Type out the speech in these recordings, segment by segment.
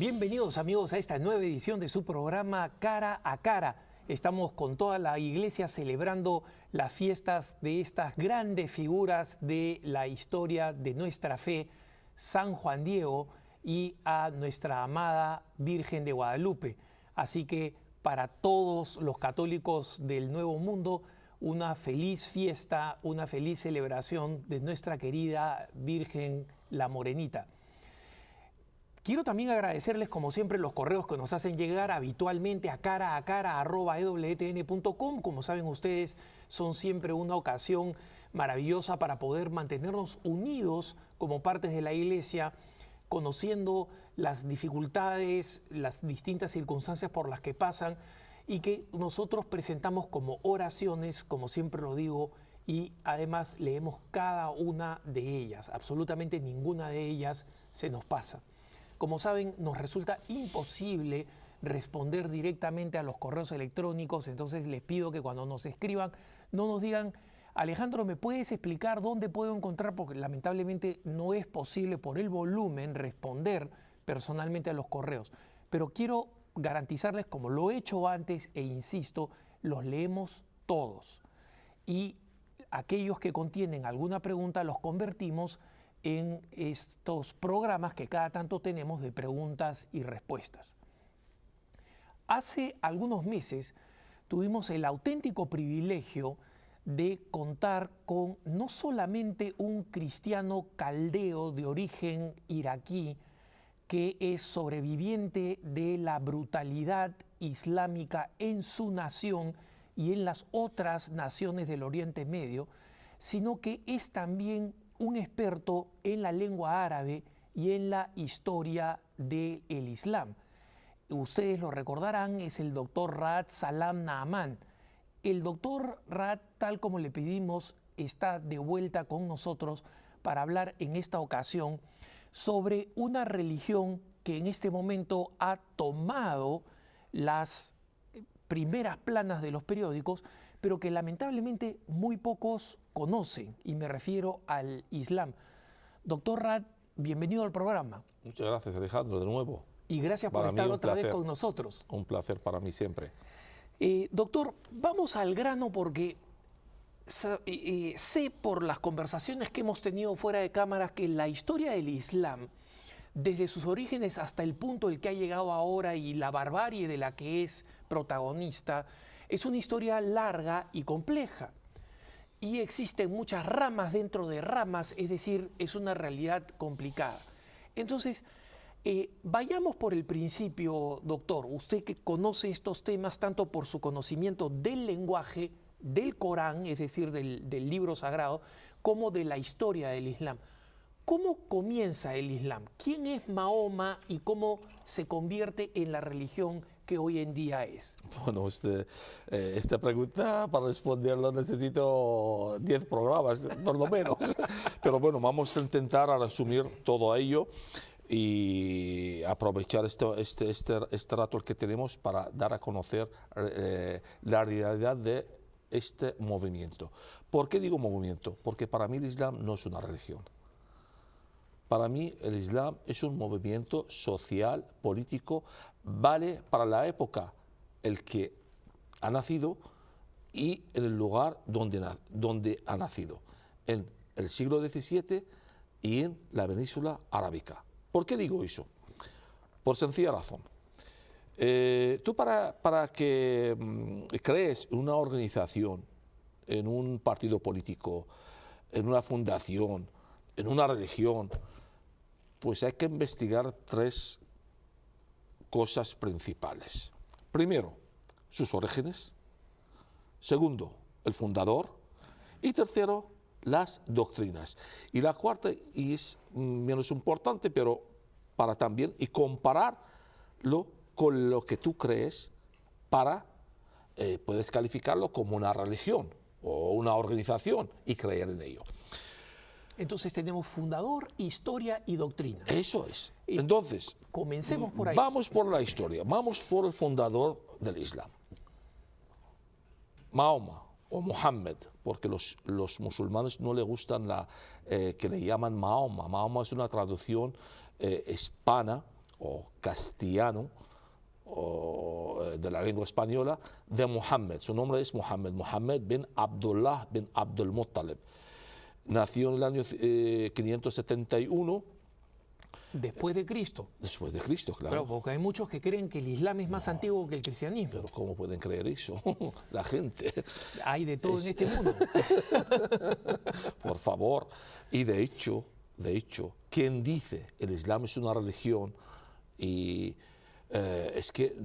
Bienvenidos amigos a esta nueva edición de su programa Cara a Cara. Estamos con toda la iglesia celebrando las fiestas de estas grandes figuras de la historia de nuestra fe, San Juan Diego y a nuestra amada Virgen de Guadalupe. Así que para todos los católicos del Nuevo Mundo, una feliz fiesta, una feliz celebración de nuestra querida Virgen la Morenita. Quiero también agradecerles, como siempre, los correos que nos hacen llegar habitualmente a caracara@ewtn.com. Como saben ustedes, son siempre una ocasión maravillosa para poder mantenernos unidos como partes de la Iglesia, conociendo las dificultades, las distintas circunstancias por las que pasan y que nosotros presentamos como oraciones, como siempre lo digo, y además leemos cada una de ellas. Absolutamente ninguna de ellas se nos pasa. Como saben, nos resulta imposible responder directamente a los correos electrónicos, entonces les pido que cuando nos escriban no nos digan: Alejandro, ¿me puedes explicar dónde puedo encontrar? Porque lamentablemente no es posible por el volumen responder personalmente a los correos. Pero quiero garantizarles, como lo he hecho antes e insisto, los leemos todos. Y aquellos que contienen alguna pregunta los convertimos en estos programas que cada tanto tenemos de preguntas y respuestas. Hace algunos meses tuvimos el auténtico privilegio de contar con no solamente un cristiano caldeo de origen iraquí que es sobreviviente de la brutalidad islámica en su nación y en las otras naciones del Oriente Medio, sino que es también un experto en la lengua árabe y en la historia del Islam. Ustedes lo recordarán, es el doctor Raad Salam Naaman. El doctor Raad, tal como le pedimos, está de vuelta con nosotros para hablar en esta ocasión sobre una religión que en este momento ha tomado las primeras planas de los periódicos, pero que lamentablemente muy pocos conocen, y me refiero al Islam. Doctor Raad, bienvenido al programa. Muchas gracias, Alejandro, de nuevo. Y gracias por estar otra vez con nosotros. Un placer para mí siempre. Doctor, vamos al grano porque sé por las conversaciones que hemos tenido fuera de cámaras que la historia del Islam, desde sus orígenes hasta el punto el que ha llegado ahora y la barbarie de la que es protagonista, es una historia larga y compleja. Y existen muchas ramas dentro de ramas, es decir, es una realidad complicada. Entonces, vayamos por el principio, doctor. Usted que conoce estos temas tanto por su conocimiento del lenguaje, del Corán, es decir, del libro sagrado, como de la historia del Islam. ¿Cómo comienza el Islam? ¿Quién es Mahoma y cómo se convierte en la religión que hoy en día es? Bueno, esta pregunta para responderla necesito 10 programas, por lo menos. Pero bueno, vamos a intentar resumir todo ello y aprovechar este rato que tenemos para dar a conocer la realidad de este movimiento. ¿Por qué digo movimiento? Porque para mí el Islam no es una religión. Para mí el Islam es un movimiento social, político, vale para la época el que ha nacido y en el lugar donde ha nacido, en el siglo XVII y en la península arábica. ¿Por qué digo eso? Por sencilla razón. Tú para que crees en una organización, en un partido político, en una fundación, en una religión, pues hay que investigar 3 cosas principales. Primero, sus orígenes. Segundo, el fundador. Y tercero, las doctrinas. Y la cuarta, y es menos importante, pero para también, y compararlo con lo que tú crees para, puedes calificarlo como una religión o una organización y creer en ello. Entonces tenemos fundador, historia y doctrina. Eso es. Entonces, comencemos por ahí. Vamos por la historia, vamos por el fundador del Islam. Mahoma o Mohammed, porque los musulmanes no le gustan que le llaman Mahoma. Mahoma es una traducción hispana o castellano, de la lengua española, de Mohammed. Su nombre es Mohammed bin Abdullah bin Abdul Muttalib. Nació en el año 571. Después de Cristo. Después de Cristo, claro. Claro, porque hay muchos que creen que el Islam es más antiguo que el cristianismo. Pero ¿cómo pueden creer eso? La gente. Hay de todo en este mundo. Por favor. Y de hecho, quien dice el Islam es una religión y es que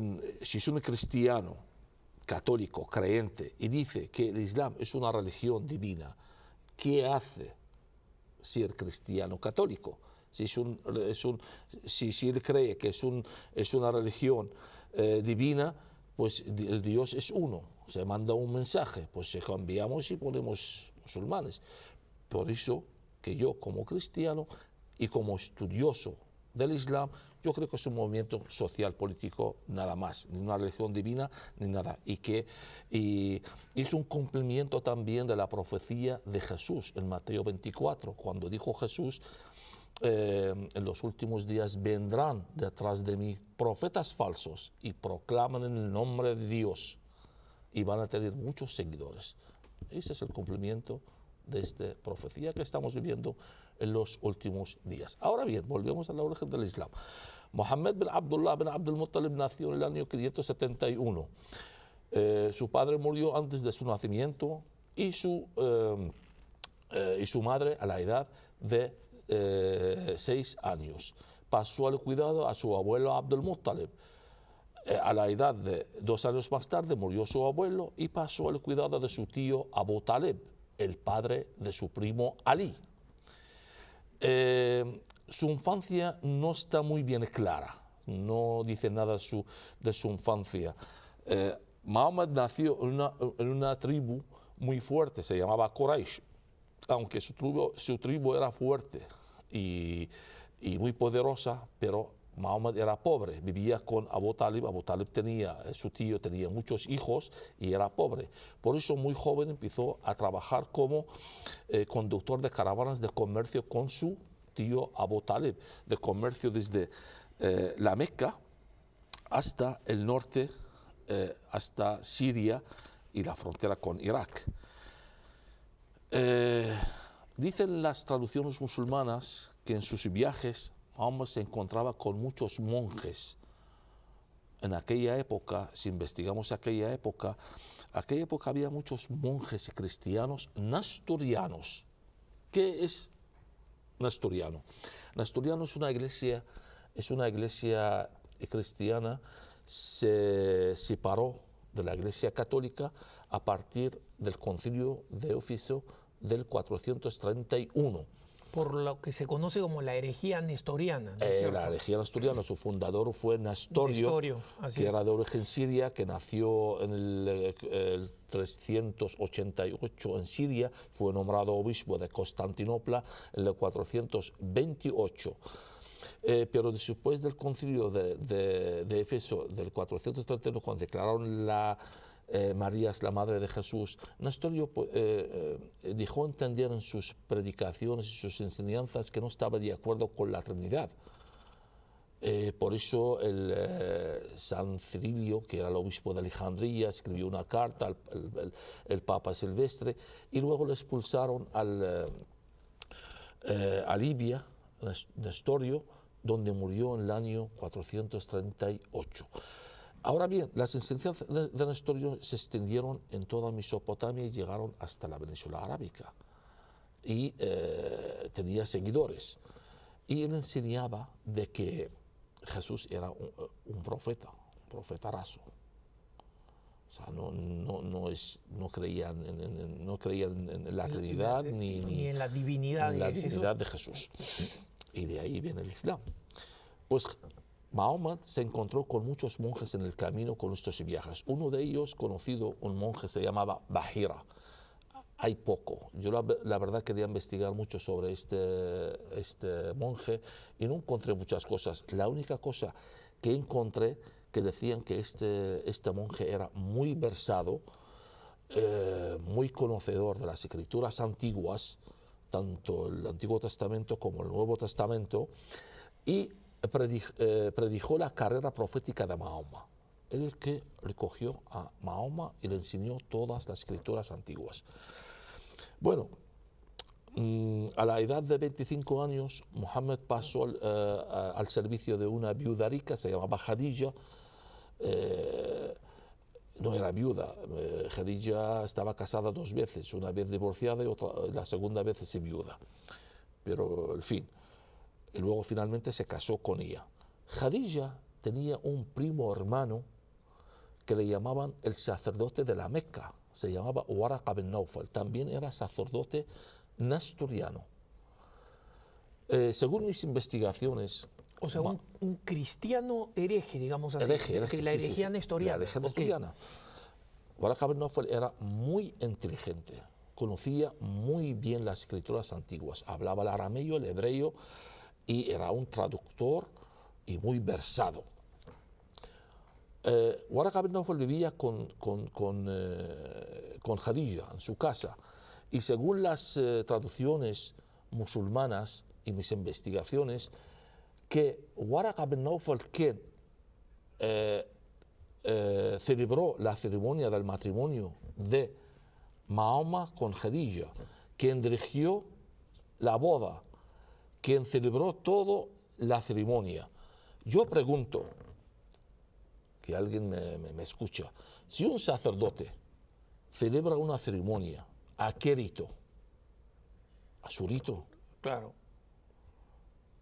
si es un cristiano católico, creyente, y dice que el Islam es una religión divina, ¿qué hace ser cristiano católico? Si él cree que es una religión divina, pues el Dios es uno. Se manda un mensaje, pues se cambiamos y ponemos musulmanes. Por eso que yo como cristiano y como estudioso del Islam, yo creo que es un movimiento social político nada más, ni una religión divina ni nada, y es un cumplimiento también de la profecía de Jesús en Mateo 24, cuando dijo Jesús, en los últimos días vendrán detrás de mí profetas falsos y proclaman en el nombre de Dios y van a tener muchos seguidores. Ese es el cumplimiento de esta profecía que estamos viviendo en los últimos días. Ahora bien, volvemos a la origen del Islam. Mohammed bin Abdullah bin Abdul Muttalib nació en el año 571. Su padre murió antes de su nacimiento y su madre a la edad de 6 años. Pasó el cuidado a su abuelo Abdul Muttalib. A la edad de 2 años más tarde murió su abuelo y pasó el cuidado de su tío Abu Talib, el padre de su primo Ali. Su infancia no está muy bien clara, no dice nada de su infancia. Muhammad nació en una tribu muy fuerte, se llamaba Quraysh, aunque su tribu era fuerte y muy poderosa, pero Muhammad era pobre, vivía con Abu Talib. Abu Talib su tío tenía muchos hijos y era pobre. Por eso muy joven empezó a trabajar como conductor de caravanas de comercio con su tío Abu Talib, de comercio desde la Meca hasta el norte, hasta Siria y la frontera con Irak. Dicen las traducciones musulmanas que en sus viajes Muhammad se encontraba con muchos monjes. En aquella época, si investigamos aquella época había muchos monjes cristianos nestorianos. ¿Qué es nestoriano? Nestoriano es una iglesia cristiana, se separó de la iglesia católica a partir del concilio de Éfeso del 431. Por lo que se conoce como la herejía nestoriana. ¿No la herejía nestoriana, su fundador fue Nestorio, que era de origen siria, que nació en el 388 en Siria, fue nombrado obispo de Constantinopla en el 428. Pero después del concilio de Éfeso del 431, cuando declararon María es la madre de Jesús, Nestorio dejó entender en sus predicaciones y sus enseñanzas que no estaba de acuerdo con la Trinidad. Por eso San Cirilio, que era el obispo de Alejandría, escribió una carta al Papa Silvestre y luego le expulsaron a Libia, Nestorio, donde murió en el año 438. Ahora bien, las enseñanzas de Nestorio se extendieron en toda Mesopotamia y llegaron hasta la península arábica. Y tenía seguidores. Y él enseñaba de que Jesús era un profeta raso. O sea, no creían en la Trinidad ni en la divinidad, de Jesús. Y de ahí viene el Islam. Pues Mahoma se encontró con muchos monjes en el camino con estos viajes. Uno de ellos, conocido, un monje, se llamaba Bahira. Hay poco. Yo la verdad quería investigar mucho sobre este monje y no encontré muchas cosas. La única cosa que encontré que decían que este monje era muy versado, muy conocedor de las escrituras antiguas, tanto el Antiguo Testamento como el Nuevo Testamento, y predijo la carrera profética de Mahoma. Él el que recogió a Mahoma y le enseñó todas las escrituras antiguas. Bueno, a la edad de 25 años, Muhammad pasó al servicio de una viuda rica, se llamaba Khadija. No era viuda, Khadija estaba casada 2 veces, una vez divorciada y la segunda vez se viuda. Pero, en fin, y luego finalmente se casó con ella. Khadija tenía un primo hermano que le llamaban el sacerdote de la Meca, se llamaba Waraqa bin Nawfal, también era sacerdote nestoriano. Según mis investigaciones... O sea, un cristiano hereje, digamos así. Hereje, la herejía nestoriana. La herejía nestoriana. Waraqa bin Nawfal era muy inteligente, conocía muy bien las escrituras antiguas, hablaba el arameo, el hebreo, y era un traductor y muy versado. Waraqa bin Nawfal vivía con Khadija en su casa, y según las traducciones musulmanas y mis investigaciones, que Waraqa bin Nawfal, quien celebró la ceremonia del matrimonio de Mahoma con Khadija, quien dirigió la boda, quien celebró toda la ceremonia. Yo pregunto, que alguien me escucha, si un sacerdote celebra una ceremonia, ¿a qué rito? A su rito. Claro.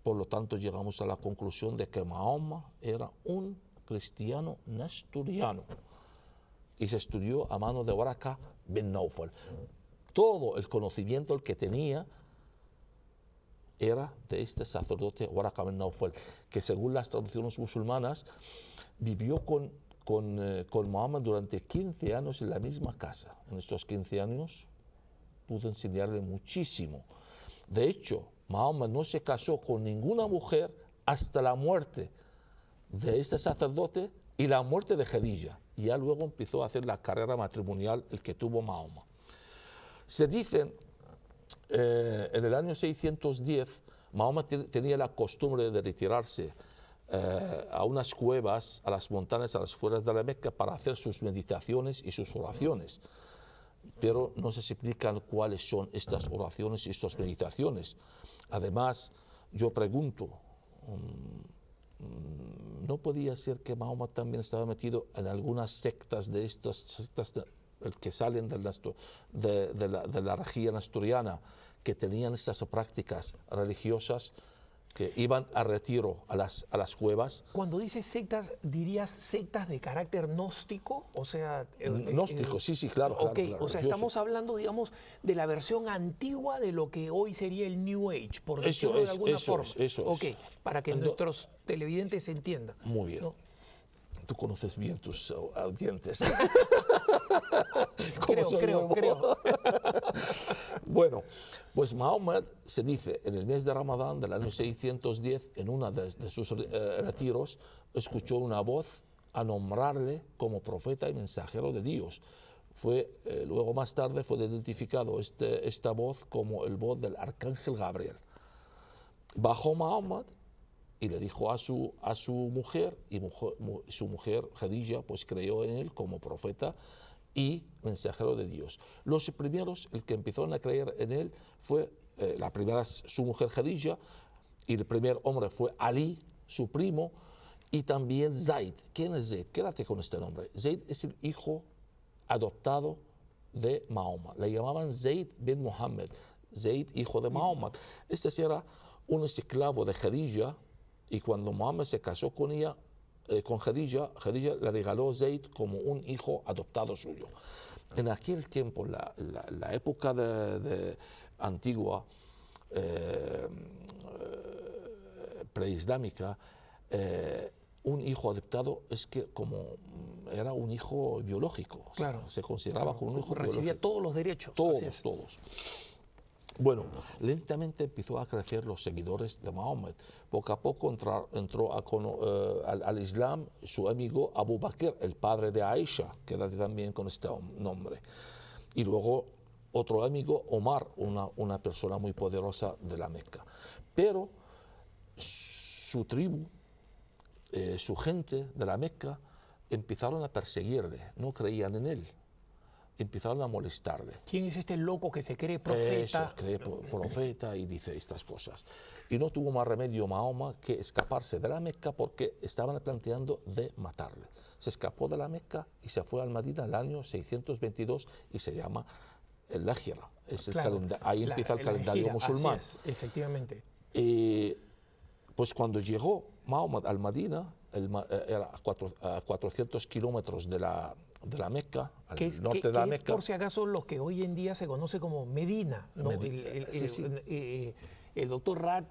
Por lo tanto, llegamos a la conclusión de que Mahoma era un cristiano nestoriano y se estudió a mano de Waraqa bin Nawfal. Todo el conocimiento el que tenía era de este sacerdote Waraqa bin Nawfal, que según las traducciones musulmanas vivió con Mahoma durante 15 años en la misma casa. En estos 15 años pudo enseñarle muchísimo. De hecho, Mahoma no se casó con ninguna mujer hasta la muerte de este sacerdote y la muerte de Khadija. Y ya luego empezó a hacer la carrera matrimonial el que tuvo Mahoma. Se dice, en el año 610, Mahoma tenía la costumbre de retirarse a unas cuevas, a las montañas, a las afueras de la Meca, para hacer sus meditaciones y sus oraciones. Pero no se explican cuáles son estas oraciones y estas meditaciones. Además, yo pregunto, ¿no podía ser que Mahoma también estaba metido en algunas sectas de estas sectas que salen de la región asturiana, que tenían estas prácticas religiosas, que iban a retiro a las cuevas? Cuando dices sectas, ¿dirías sectas de carácter gnóstico? O sea... Gnóstico, sí, claro. Okay, claro, o sea, estamos hablando, digamos, de la versión antigua de lo que hoy sería el New Age, por decirlo de alguna forma. Eso es. Para que nuestros televidentes entiendan. Muy bien. ¿No? Tú conoces bien tus audientes. Creo. Bueno, pues Mahoma, se dice, en el mes de Ramadán del año 610, en uno de sus retiros, escuchó una voz a nombrarle como profeta y mensajero de Dios. Luego más tarde fue identificado esta voz como el voz del arcángel Gabriel. Bajó Mahoma y le dijo a su mujer, y su mujer Khadija pues creyó en él como profeta y mensajero de Dios. Los primeros, el que empezaron a creer en él fue, la primera su mujer Khadija, y el primer hombre fue Ali, su primo, y también Zaid. ¿Quién es Zaid? Quédate con este nombre. Zaid es el hijo adoptado de Mahoma. Le llamaban Zaid bin Muhammad, Zaid, hijo de Mahoma. Este era un esclavo de Khadija, y cuando Mahoma se casó con ella, con Khadija le regaló Zaid como un hijo adoptado suyo. En aquel tiempo, la época antigua, preislámica, un hijo adoptado es que como era un hijo biológico, claro, o sea, se consideraba como un hijo biológico. Recibía todos los derechos. Todos. Bueno, lentamente empezó a crecer los seguidores de Mahoma. Poco a poco entró al Islam su amigo Abu Bakr, el padre de Aisha, quédate también con este nombre. Y luego otro amigo, Omar, una persona muy poderosa de la Meca. Pero su tribu, su gente de la Meca, empezaron a perseguirle, no creían en él, empezaron a molestarle. ¿Quién es este loco que se cree profeta? Eso, cree profeta y dice estas cosas. Y no tuvo más remedio Mahoma que escaparse de la Meca porque estaban planteando de matarle. Se escapó de la Meca y se fue al Madina en el año 622 y se llama el Hijra. Es Claro, ahí empieza el calendario gira, musulmán. así es, efectivamente. Pues cuando llegó Mahoma al Madina, era a 400 kilómetros de la Meca, al norte de la Meca. Es por si acaso lo que hoy en día se conoce como Medina, ¿no? Sí. El doctor Raad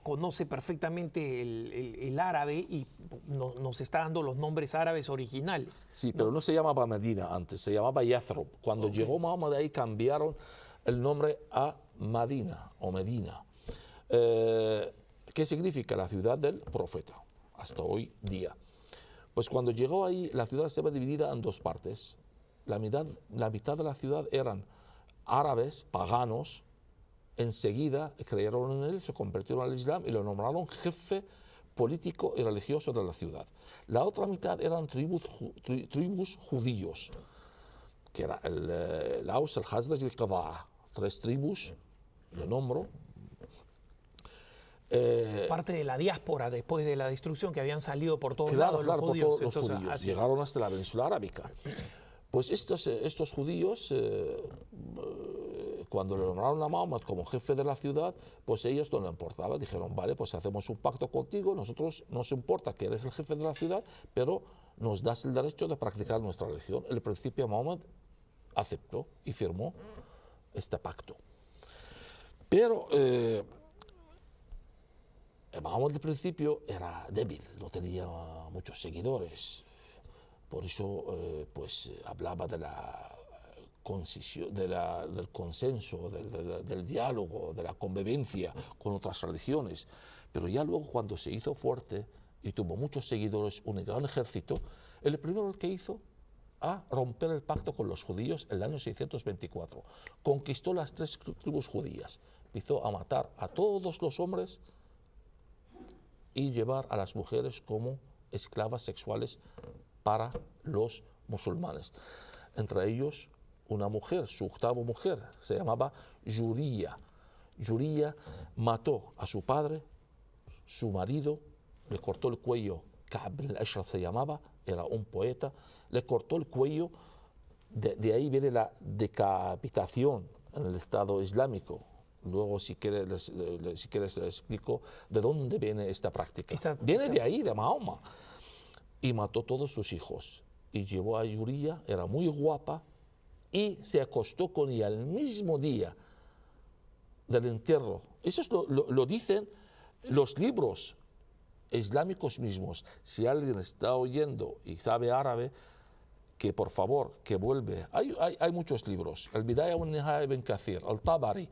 conoce perfectamente el árabe y nos está dando los nombres árabes originales. Sí, pero no se llamaba Medina antes, se llamaba Yathrib. Cuando llegó Mahoma de ahí cambiaron el nombre a Madina o Medina. ¿Qué significa? La ciudad del profeta, hasta hoy día. Pues cuando llegó ahí, la ciudad se ve dividida en dos partes. La mitad de la ciudad eran árabes, paganos. Enseguida creyeron en él, se convirtieron al Islam y lo nombraron jefe político y religioso de la ciudad. La otra mitad eran tribus judíos, que era el Aus, el Khazraj y el Qada'a. 3 tribus, lo nombro. Parte de la diáspora después de la destrucción que habían salido por todos Claro, lados claro, los judíos. por todos los judíos. Llegaron hasta la península arábica. Pues estos judíos, cuando le nombraron a Mahoma como jefe de la ciudad, pues ellos no les importaba. Dijeron, vale, pues hacemos un pacto contigo, nosotros nos importa que eres el jefe de la ciudad, pero nos das el derecho de practicar nuestra religión. El principio Mahoma aceptó y firmó este pacto. Pero Mahoma al principio era débil, no tenía muchos seguidores. Por eso hablaba de la concisión, del consenso, del diálogo, de la convivencia con otras religiones. Pero ya luego cuando se hizo fuerte y tuvo muchos seguidores, un gran ejército, el primero que hizo a romper el pacto con los judíos en el año 624. Conquistó las 3 tribus judías, empezó a matar a todos los hombres y llevar a las mujeres como esclavas sexuales para los musulmanes. Entre ellos, una mujer, su octava mujer, se llamaba Yuriya. Yuriya mató a su padre, su marido, le cortó el cuello, Ka'b al-Ashraf se llamaba, era un poeta, le cortó el cuello, de ahí viene la decapitación en el Estado Islámico. Luego, si quieres, les explico de dónde viene esta práctica. Viene de ahí, de Mahoma. Y mató todos sus hijos. Y llevó a Yuriya, era muy guapa, y se acostó con ella el mismo día del entierro. Eso lo dicen los libros islámicos mismos. Si alguien está oyendo y sabe árabe, que por favor, que vuelve. Hay muchos libros. El Bidaya wa Nihaya ibn Kathir, el Tabari,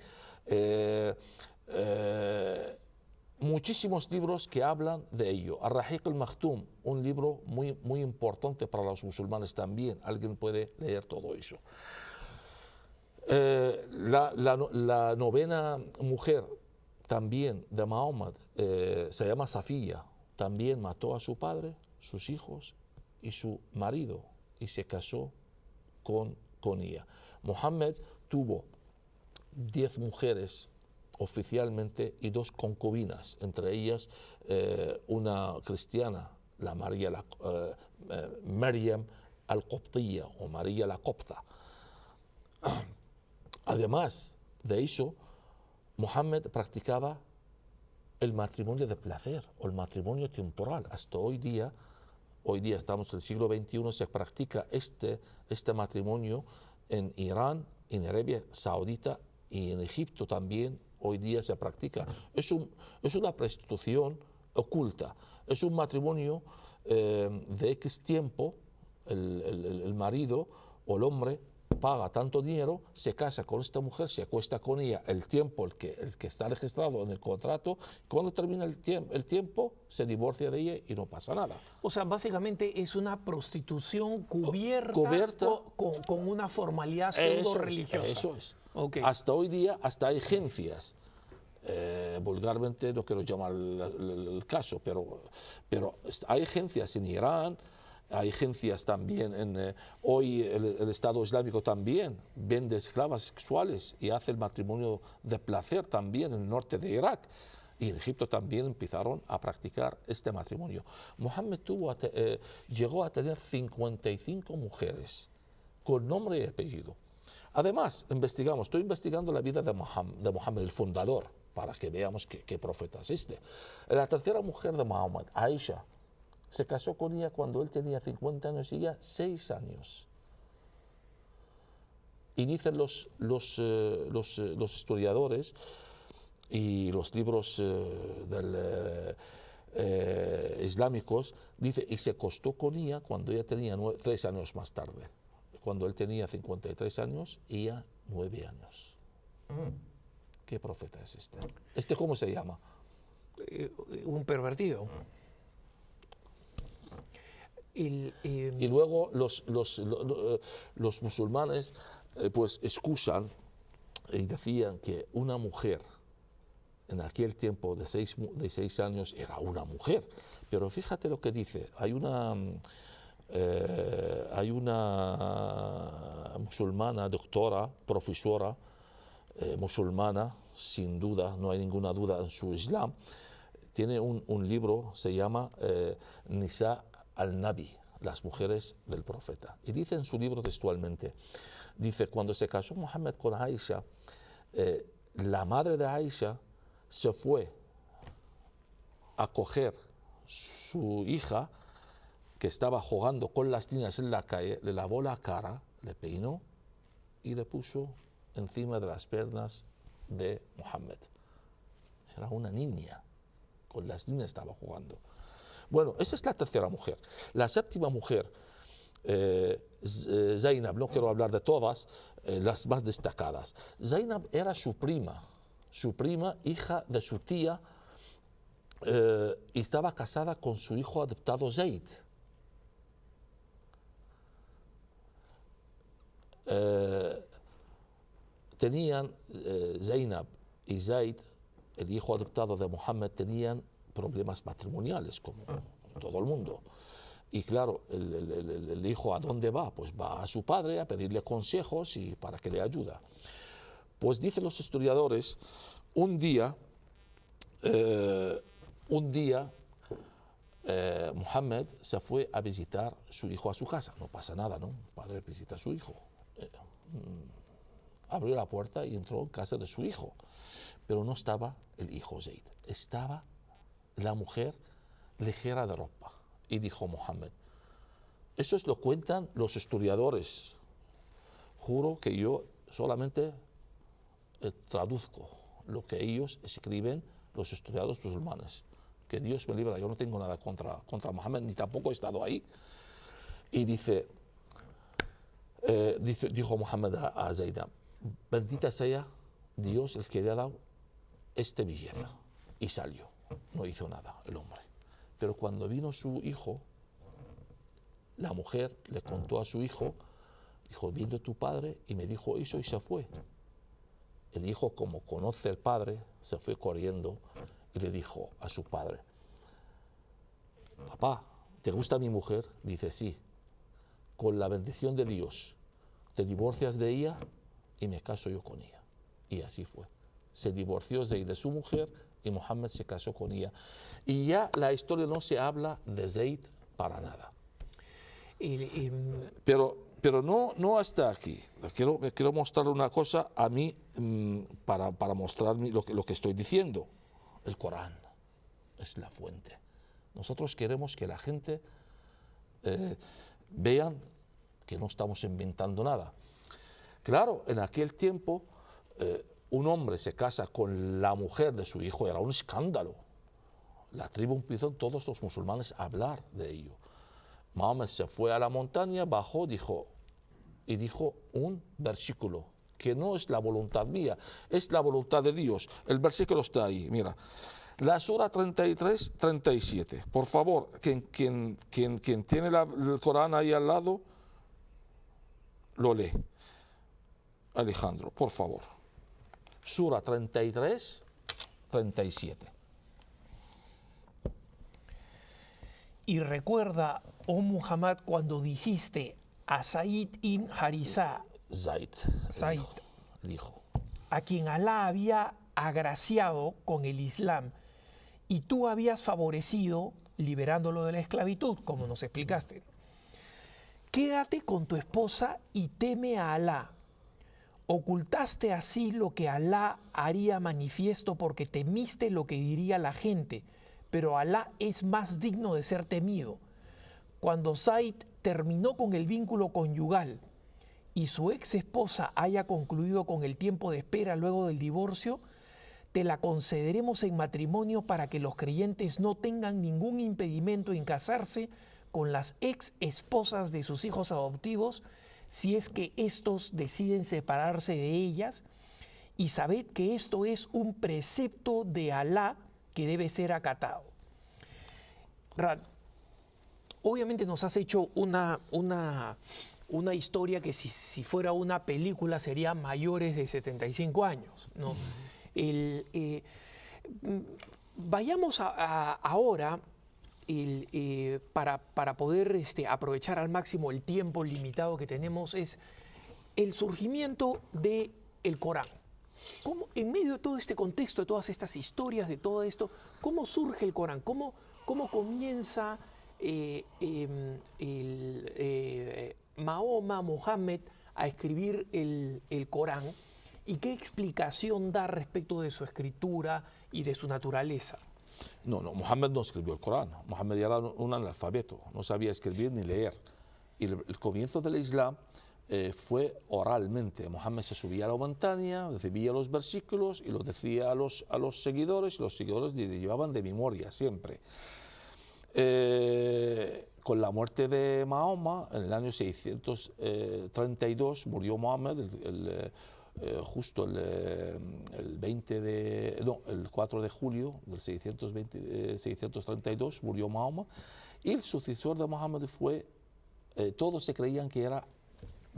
muchísimos libros que hablan de ello. Ar-Rahiq al-Maktum, un libro muy, muy importante para los musulmanes también. Alguien puede leer todo eso. La novena mujer también de Mahoma se llama Safiya. También mató a su padre, sus hijos y su marido y se casó con ella. Mohammed tuvo 10 mujeres oficialmente y 2 concubinas, entre ellas una cristiana, la Maryam al-Qoptiyya o María la Copta. Además de eso, Mohammed practicaba el matrimonio de placer o el matrimonio temporal. Hasta hoy día estamos en el siglo XXI, se practica este matrimonio en Irán, en Arabia Saudita y en Egipto también. Hoy día se practica. Es una prostitución oculta, es un matrimonio de X tiempo, el marido o el hombre paga tanto dinero, se casa con esta mujer, se acuesta con ella el tiempo el que está registrado en el contrato. Cuando termina el tiempo, se divorcia de ella y no pasa nada. O sea, básicamente es una prostitución cubierta. Con una formalidad pseudo religiosa. Eso es. Okay. Hasta hoy día, hasta hay agencias vulgarmente no quiero llamar el caso, pero hay agencias en Irán, hay agencias también hoy el Estado Islámico también vende esclavas sexuales y hace el matrimonio de placer también en el norte de Irak. Y en Egipto también empezaron a practicar este matrimonio. Mohammed llegó a tener 55 mujeres con nombre y apellido. Además, estoy investigando la vida de Mohammed, el fundador, para que veamos qué profeta es este. La tercera mujer de Mohammed, Aisha, se casó con ella cuando él tenía 50 años y ella 6 años. Y dicen los historiadores y los libros islámicos, dice, y se acostó con ella cuando ella tenía 3 años más tarde. Cuando él tenía 53 años y ella 9 años. ¿Qué profeta es este? ¿Este cómo se llama? Un pervertido. Y luego los musulmanes pues excusan y decían que una mujer en aquel tiempo de 6 años era una mujer. Pero fíjate lo que dice. Hay una musulmana, doctora, profesora musulmana, sin duda, no hay ninguna duda en su Islam. Tiene un libro, se llama Nisa al-Nabi, las mujeres del profeta. Y dice en su libro textualmente, dice, cuando se casó Mohammed con Aisha, la madre de Aisha se fue a coger su hija que estaba jugando con las niñas en la calle, le lavó la cara, le peinó y le puso encima de las piernas de Mohammed. Era una niña, con las niñas estaba jugando. Bueno, esa es la tercera mujer. La séptima mujer, Zainab, no quiero hablar de todas, las más destacadas. Zainab era su prima, hija de su tía, y estaba casada con su hijo adoptado Zayd. Tenían Zainab y Zayd, el hijo adoptado de Mohammed, tenían problemas matrimoniales como todo el mundo. Y claro, el hijo ¿a dónde va? Pues va a su padre a pedirle consejos y para que le ayude. Pues dicen los historiadores, un día Mohammed se fue a visitar a su hijo a su casa. No pasa nada, ¿no? El padre visita a su hijo. Abrió la puerta y entró en casa de su hijo. Pero no estaba el hijo Zayd. Estaba la mujer ligera de ropa. Y dijo Mohammed, eso es lo cuentan los historiadores. Juro que yo solamente traduzco lo que ellos escriben, los historiadores musulmanes. Que Dios me libre, yo no tengo nada contra Mohammed, ni tampoco he estado ahí. Y dijo Mohammed a Zainab, bendita sea Dios el que le ha dado esta belleza. Y salió, no hizo nada el hombre. Pero cuando vino su hijo, la mujer le contó a su hijo, dijo, vino tu padre y me dijo eso y se fue. El hijo, como conoce al padre, se fue corriendo y le dijo a su padre, papá, ¿te gusta mi mujer? Dice, sí, con la bendición de Dios, te divorcias de ella y me caso yo con ella. Y así fue. Se divorció Zayd de su mujer y Mohammed se casó con ella. Y ya la historia no se habla de Zayd para nada. Pero no hasta aquí. Quiero mostrar una cosa a mí para mostrar lo que estoy diciendo. El Corán es la fuente. Nosotros queremos que la gente vean que no estamos inventando nada. Claro, en aquel tiempo un hombre se casa con la mujer de su hijo, era un escándalo. La tribu empezó, todos los musulmanes, a hablar de ello. Mohammed se fue a la montaña, bajó, dijo un versículo, que no es la voluntad mía, es la voluntad de Dios. El versículo está ahí, mira. La sura 33, 37. Por favor, quien tiene el Corán ahí al lado, lo lee. Alejandro, por favor. Sura 33, 637. Y recuerda, oh Muhammad, cuando dijiste a Zaid ibn Haritha, Zaid, Zaid, el hijo. a quien Alá había agraciado con el Islam, y tú habías favorecido liberándolo de la esclavitud, como nos explicaste. Quédate con tu esposa y teme a Alá. Ocultaste así lo que Alá haría manifiesto porque temiste lo que diría la gente, pero Alá es más digno de ser temido. Cuando Zaid terminó con el vínculo conyugal y su ex esposa haya concluido con el tiempo de espera luego del divorcio, te la concederemos en matrimonio para que los creyentes no tengan ningún impedimento en casarse con las ex esposas de sus hijos adoptivos si es que éstos deciden separarse de ellas, y sabed que esto es un precepto de Alá que debe ser acatado. Rad, obviamente nos has hecho una historia que si fuera una película sería mayores de 75 años, ¿no? Vayamos ahora para poder aprovechar al máximo el tiempo limitado que tenemos, es el surgimiento del Corán. ¿Cómo, en medio de todo este contexto, de todas estas historias, de todo esto, cómo surge el Corán? ¿Cómo comienza Mahoma, Mohammed, a escribir el Corán? ¿Y qué explicación da respecto de su escritura y de su naturaleza? No, Mohammed no escribió el Corán. Mohammed era un analfabeto, no sabía escribir ni leer. Y el comienzo del Islam fue oralmente. Mohammed se subía a la montaña, recibía los versículos y los decía a los seguidores, y los seguidores le llevaban de memoria siempre. Con la muerte de Mahoma, en el año 632, murió Mohammed, justo el 4 de julio del 632 murió Mahoma, y el sucesor de Mohammed fue, todos se creían que va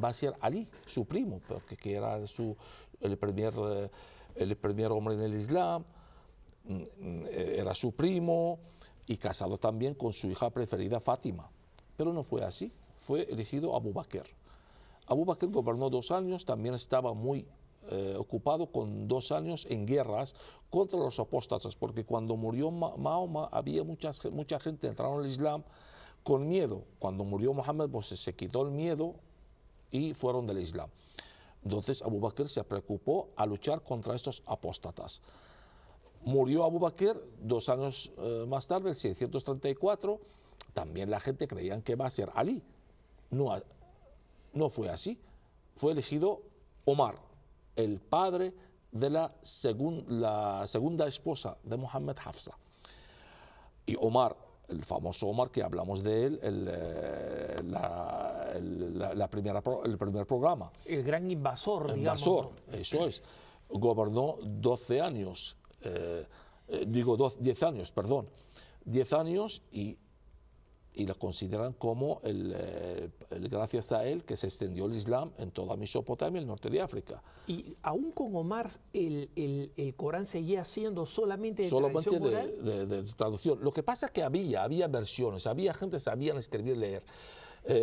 a ser Ali, su primo, porque que era el primer hombre en el Islam, era su primo y casado también con su hija preferida Fátima. Pero no fue así, fue elegido Abu Bakr. Abu Bakr gobernó 2 años, también estaba muy ocupado con 2 años en guerras contra los apóstatas, porque cuando murió Mahoma había mucha gente entraron al Islam con miedo. Cuando murió Mohammed, pues se quitó el miedo y fueron del Islam. Entonces Abu Bakr se preocupó a luchar contra estos apóstatas. Murió Abu Bakr 2 años más tarde, el 634. También la gente creía que iba a ser Ali. No fue así. Fue elegido Omar, el padre de la segunda esposa de Mohammed, Hafsa. Y Omar, el famoso Omar que hablamos de él, el primer programa. El gran invasor, digamos. Invasor, eso es. Gobernó 12 años, 10 años, perdón. 10 años y la consideran como gracias a él que se extendió el Islam en toda Mesopotamia y el norte de África. Y aún con Omar, el Corán seguía siendo solamente de solamente tradición oral. de traducción. Lo que pasa es que había versiones, había gente que sabía escribir y leer.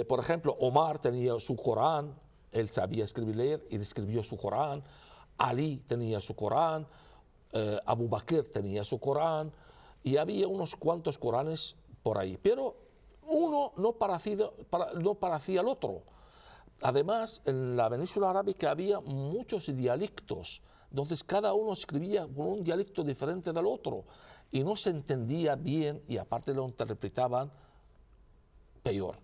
Por ejemplo, Omar tenía su Corán, él sabía escribir y leer y escribió su Corán. Ali tenía su Corán, Abu Bakr tenía su Corán, y había unos cuantos Coranes por ahí. Pero uno no parecía al otro. Además, en la península arábica había muchos dialectos, entonces cada uno escribía con un dialecto diferente del otro y no se entendía bien y aparte lo interpretaban peor.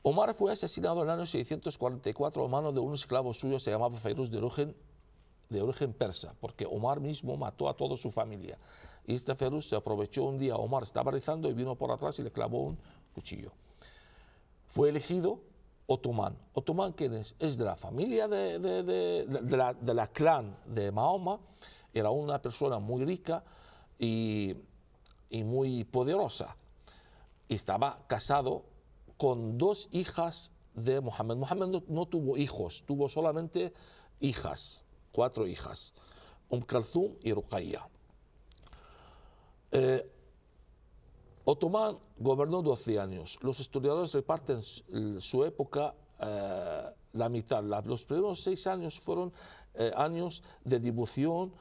Omar fue asesinado en el año 644 a mano de un esclavo suyo, se llamaba Fairuz, de origen persa, porque Omar mismo mató a toda su familia. Y este Fairuz se aprovechó un día, Omar estaba rezando y vino por atrás y le clavó un cuchillo. Fue elegido Otomán. Otomán, ¿quién es? Es de la familia de la clan de Mahoma. Era una persona muy rica y muy poderosa. Y estaba casado con 2 hijas de Mohammed. Mohammed no tuvo hijos, tuvo solamente hijas, 4 hijas. Kalthum y Ruqayya. Otomán gobernó 12 años. Los historiadores reparten su época la mitad. Los primeros 6 años fueron años de devoción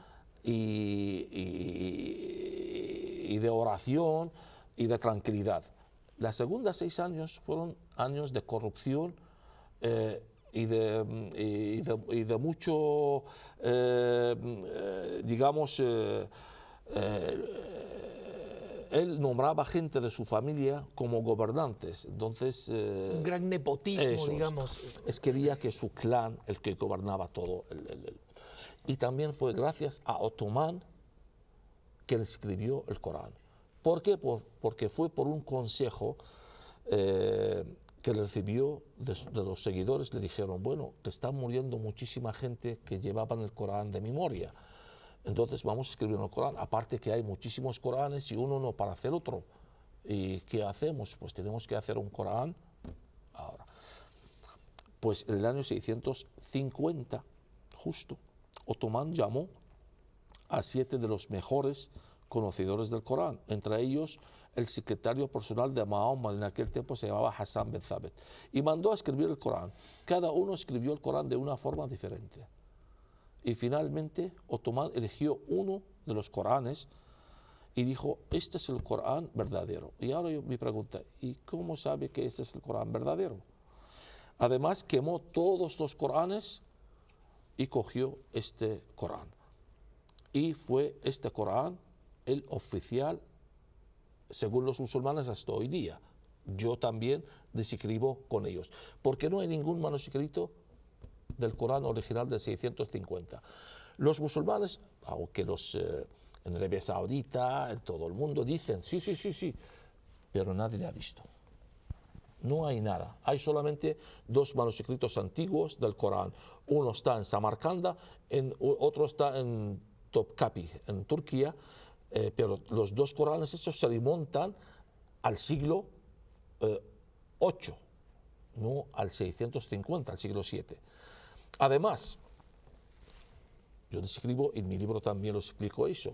y de oración y de tranquilidad. Las segundas 6 años fueron años de corrupción y de mucho, digamos, él nombraba gente de su familia como gobernantes. Entonces, Un gran nepotismo, eso digamos. quería que su clan, el que gobernaba todo. Y también fue gracias a Otomán que él escribió el Corán. ¿Por qué? Porque fue por un consejo que recibió de los seguidores. Le dijeron, bueno, que están muriendo muchísima gente que llevaban el Corán de memoria. Entonces vamos a escribir el Corán. Aparte que hay muchísimos Coranes y uno no para hacer otro. ¿Y qué hacemos? Pues tenemos que hacer un Corán ahora. Pues en el año 650, justo, Otomán llamó a 7 de los mejores conocedores del Corán, entre ellos el secretario personal de Mahoma, en aquel tiempo se llamaba Hassan ben Thabit, y mandó a escribir el Corán. Cada uno escribió el Corán de una forma diferente. Y finalmente Otomán eligió uno de los Coranes y dijo, este es el Corán verdadero. Y ahora mi pregunta, ¿y cómo sabe que este es el Corán verdadero? Además quemó todos los Coranes y cogió este Corán. Y fue este Corán el oficial, según los musulmanes, hasta hoy día. Yo también desescribo con ellos, porque no hay ningún manuscrito del Corán original de 650. Los musulmanes, aunque en Arabia Saudita, en todo el mundo, dicen, sí, pero nadie le ha visto. No hay nada. Hay solamente 2 manuscritos antiguos del Corán. Uno está en Samarcanda, otro está en Topkapi, en Turquía, pero los 2 Coranes esos se remontan al siglo 8, no al 650, al siglo 7. Además, yo describo, en mi libro también lo explico eso.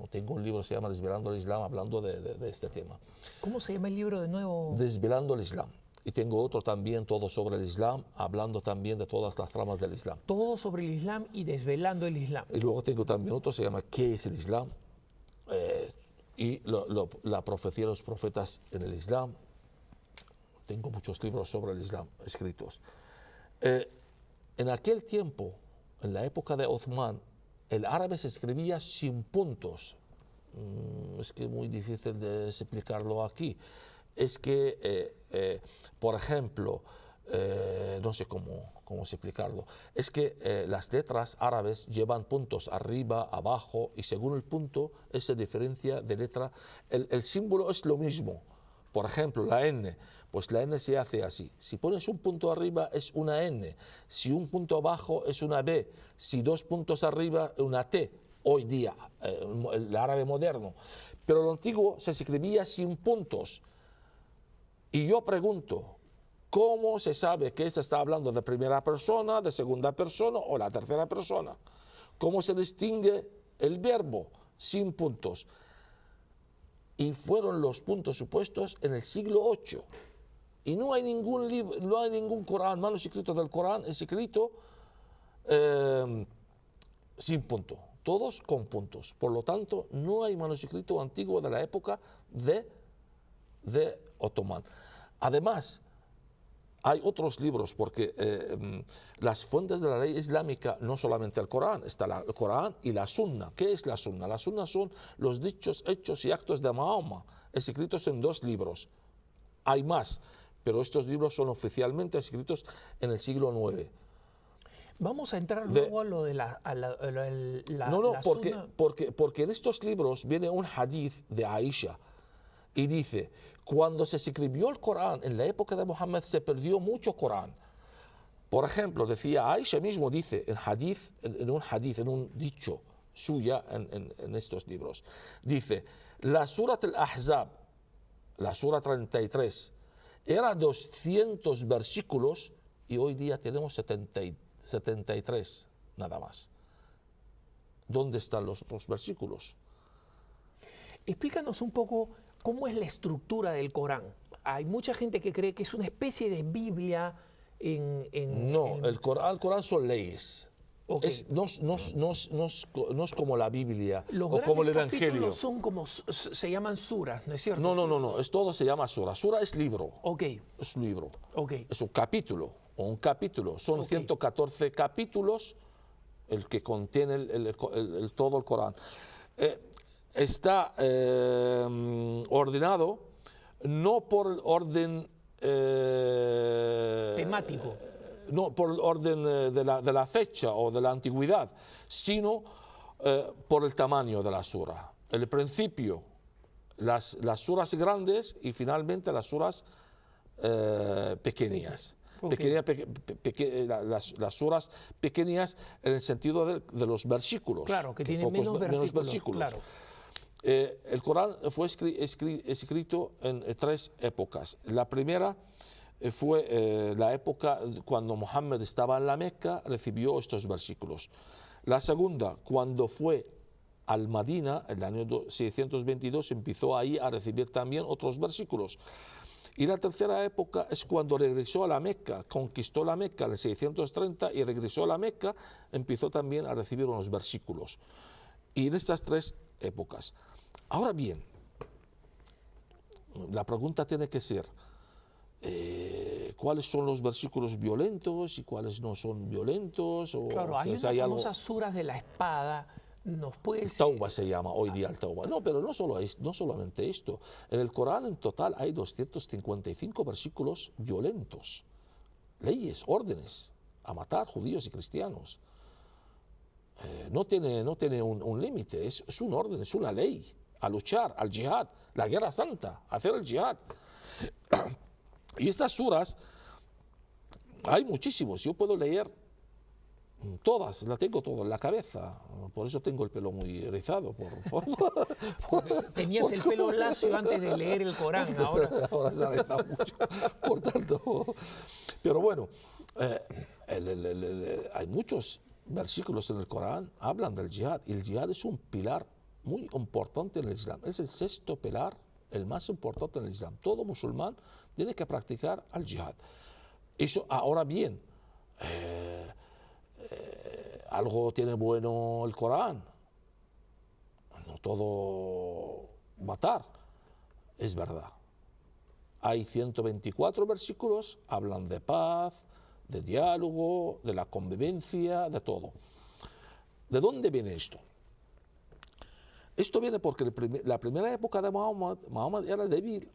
Tengo un libro que se llama Desvelando el Islam, hablando de este tema. ¿Cómo se llama el libro de nuevo? Desvelando el Islam. Y tengo otro también, todo sobre el Islam, hablando también de todas las tramas del Islam. Todo sobre el Islam y desvelando el Islam. Y luego tengo también otro, se llama ¿Qué es el Islam? Y la profecía de los profetas en el Islam. Tengo muchos libros sobre el Islam escritos. En aquel tiempo, en la época de Othman, el árabe se escribía sin puntos. Es que es muy difícil de explicarlo aquí. Es que, por ejemplo, no sé cómo explicarlo. Es que las letras árabes llevan puntos arriba, abajo, y según el punto, esa diferencia de letra. El símbolo es lo mismo. Por ejemplo, la N, pues la N se hace así. Si pones un punto arriba es una N, si un punto abajo es una B, si 2 puntos arriba una T, hoy día, el árabe moderno. Pero lo antiguo se escribía sin puntos. Y yo pregunto, ¿cómo se sabe que se está hablando de primera persona, de segunda persona o la tercera persona? ¿Cómo se distingue el verbo sin puntos? Y fueron los puntos supuestos en el siglo VIII. Y no hay ningún libro, no hay ningún Corán, manuscrito del Corán escrito sin punto, todos con puntos. Por lo tanto, no hay manuscrito antiguo de la época de Otomán. Además, hay otros libros, porque las fuentes de la ley islámica, no solamente el Corán, está el Corán y la Sunna. ¿Qué es la Sunna? La Sunna son los dichos, hechos y actos de Mahoma, escritos en 2 libros. Hay más, pero estos libros son oficialmente escritos en el siglo IX. Vamos a entrar luego a lo de la Sunna. Porque en estos libros viene un hadith de Aisha y dice, cuando se escribió el Corán en la época de Muhammad se perdió mucho Corán. Por ejemplo, decía Aisha mismo, dice en un dicho suya en estos libros, dice, la Surat al-Ahzab, la Sura 33, era 200 versículos y hoy día tenemos 73 nada más. ¿dónde están los otros versículos? Explícanos un poco cómo es la estructura del Corán. Hay mucha gente que cree que es una especie de Biblia No, el Corán son leyes. Ok. No es como la Biblia Los o como el grandes Evangelio. capítulos son como, se llaman suras, ¿no es cierto? No, todo se llama sura. Sura es libro. Ok, Es un libro. ok. Es un capítulo o un capítulo. Son Ok. 114 capítulos el que contiene todo el Corán. Está ordenado no por orden Temático. no por el orden de la fecha o de la antigüedad, sino por el tamaño de la sura. El principio, las suras grandes y finalmente las suras pequeñas. Ok. Las suras pequeñas en el sentido de los versículos. Claro, que tienen menos versículos. Claro. El Corán fue escrito en 3 épocas. La primera fue la época cuando Mohammed estaba en la Meca, recibió estos versículos. La segunda, cuando fue al Madina, en el año 622, empezó ahí a recibir también otros versículos. Y la tercera época es cuando regresó a la Meca, conquistó la Meca en el 630 y regresó a la Meca, empezó también a recibir unos versículos. Y en estas 3 épocas. Ahora bien, la pregunta tiene que ser, ¿cuáles son los versículos violentos y cuáles no son violentos? O Claro, hay unas famosas suras de la espada. ¿Nos puedes...? Tauba se llama hoy día el Tauba. No, pero no solamente esto. En el Corán en total hay 255 versículos violentos. Leyes, órdenes a matar judíos y cristianos. No tiene un límite, es un orden, es una ley. A luchar, al jihad, la guerra santa, a hacer el jihad. Y estas suras, hay muchísimos. Yo puedo leer todas, las tengo todas en la cabeza. Por eso tengo el pelo muy rizado. Tenías el pelo lacio antes de leer el Corán, ahora. Ahora se ha rizado mucho. Por tanto, pero bueno, hay muchos versículos en el Corán hablan del jihad. Y el jihad es un pilar muy importante en el Islam. Es el 6º pilar, el más importante en el Islam. Todo musulmán tiene que practicar el jihad. Eso, ahora bien, algo tiene bueno el Corán. No todo matar, es verdad. Hay 124 versículos, hablan de paz, de diálogo, de la convivencia, de todo. ¿De dónde viene esto? Esto viene porque la primera época de Mahoma era débil,